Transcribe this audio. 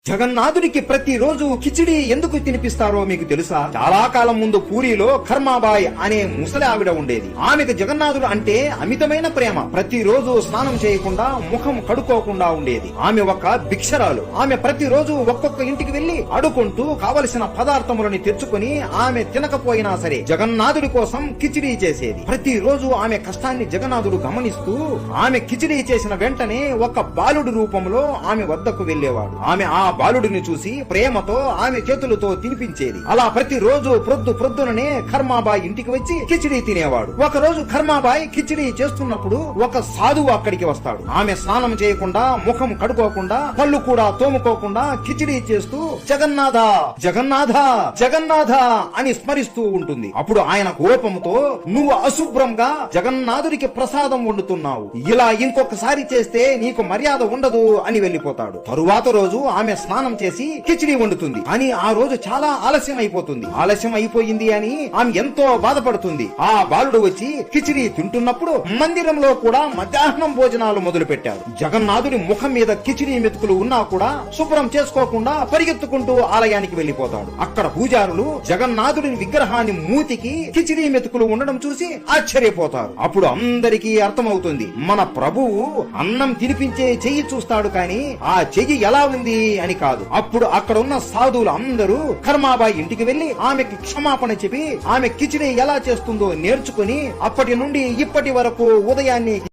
జగన్నాథుడికి ప్రతిరోజు కిచిడి ఎందుకు తినిపిస్తారో మీకు తెలుసా? చాలా కాలం ముందు పూరిలో కర్మాబాయ్ అనే ముసలి ఆవిడ ఉండేది. ఆమెకు జగన్నాథుడు అంటే అమితమైన ప్రేమ. ప్రతిరోజు స్నానం చేయకుండా ముఖం కడుక్కోకుండా ఉండేది. ఆమె ఒక భిక్షరాలు. ఆమె ప్రతిరోజు ఒక్కొక్క ఇంటికి వెళ్లి అడుకుంటూ కావలసిన పదార్థములని తెచ్చుకుని ఆమె తినకపోయినా సరే జగన్నాథుడి కోసం కిచిడి చేసేది. ప్రతిరోజు ఆమె కష్టాన్ని జగన్నాథుడు గమనిస్తూ ఆమె కిచిడి చేసిన వెంటనే ఒక బాలుడి రూపంలో ఆమె వద్దకు వెళ్లేవాడు. ఆమె ఆ బాలుడిని చూసి ప్రేమతో ఆమె చేతులతో తినిపించేది. అలా ప్రతిరోజు ప్రొద్దుననే కర్మాబాయ్ ఇంటికి వచ్చి కిచిడి తినేవాడు. ఒక రోజు కర్మాబాయ్ కిచిడి చేస్తున్నప్పుడు ఒక సాధువు అక్కడికి వస్తాడు. ఆమె స్నానం చేయకుండా ముఖం కడుకోకుండా పళ్ళు కూడా తోముకోకుండా కిచిడి చేస్తూ జగన్నాథ జగన్నాథ జగన్నాథ అని స్మరిస్తూ ఉంటుంది. అప్పుడు ఆయన కోపంతో నువ్వు అశుభ్రంగా జగన్నాథుడికి ప్రసాదం వండుతున్నావు, ఇలా ఇంకొకసారి చేస్తే నీకు మర్యాద ఉండదు అని వెళ్లిపోతాడు. తరువాత రోజు ఆమె స్నానం చేసి కిచిడి వండుతుంది. అని ఆ రోజు చాలా ఆలస్యం అయిపోతుంది. ఆలస్యం అయిపోయింది అని ఆమె ఎంతో బాధపడుతుంది. ఆ బాలుడు వచ్చి కిచిడి తింటున్నప్పుడు మందిరంలో కూడా మధ్యాహ్నం భోజనాలు మొదలు పెట్టారు. జగన్నాథుడి ముఖం మీద కిచిడి మెతుకులు ఉన్నా కూడా శుభ్రం చేసుకోకుండా పరిగెత్తుకుంటూ ఆలయానికి వెళ్లిపోతాడు. అక్కడ పూజారులు జగన్నాథుడి విగ్రహాన్ని మూతికి కిచిడి మెతుకులు ఉండడం చూసి ఆశ్చర్యపోతారు. అప్పుడు అందరికీ అర్థమవుతుంది, మన ప్రభువు అన్నం తినిపించే చెయ్యి చూస్తాడు కానీ ఆ చెయ్యి ఎలా ఉంది అని కాదు. అప్పుడు అక్కడ ఉన్న సాధువులు అందరూ కర్మాబాయి ఇంటికి వెళ్లి ఆమెకి క్షమాపణ చెప్పి ఆమె కిచిడి ఎలా చేస్తుందో నేర్చుకుని అప్పటి నుండి ఇప్పటి వరకు ఉదయాన్నే